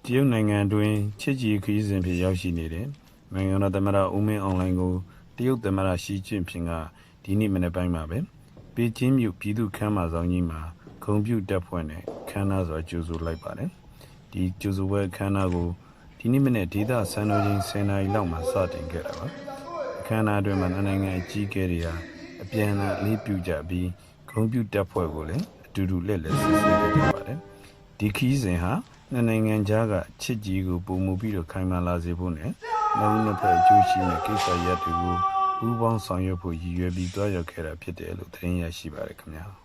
တရုတ်နိုင်ငံတွင်ချစ်ကြည်ခရီးစဉ်ဖြင့်ရောက်ရှိနေတဲ့နိုင်ငံတော်သမ္မတဦးမင်းအောင်လှိုင်ကိုတရုတ်သမ္မတရှီကျင့်ဖျင်ကဒီနေ့မနေ့ပိုင်းမှာပဲပေကျင်းမြို့ပြည်သူ့ခန်းမဆောင်ကြီးမှာဂုဏ်ပြုတပ်ဖွဲ့နဲ့ခမ်းနားစွာကြိုဆိုလိုက်ပါတယ်။ဒီကြိုဆိုပွဲခမ်းနားကိုဒီနေ့မနေ့ဒေသစံတော်ချိန်10 နာရီလောက်မှာစတင်ခဲ့တာပါ။အခမ်းအနားအတွင်းမှာနိုင်ငံအကြီးအကဲတွေဟာအပြန်အလှန်အလေးပြုကြပြီးဂုဏ်ပြုတပ်ဖွဲ့ကိုလည်းအတူတူလက်လက်စစ်ဆေးခဲ့ကြပါတယ်။ဒီခရီးစဉ်ဟာနိုင်ငံကြားကချစ်ကြည်ကိုပုံမှုပြီးတော့ခိုင်မာလာစေဖို့နဲ့နောက်နှစ်ဖက်အကျိုးရှိတဲ့ကိစ္စရပ်တွေကိုပူးပေါင်းဆောင်ရွက်ဖို့ရည်ရွယ်ပြီးတွားရောက်ခဲ့တာဖြစ်တယ်လို့သတင်းရရှိပါတယ်ခင်ဗျာ။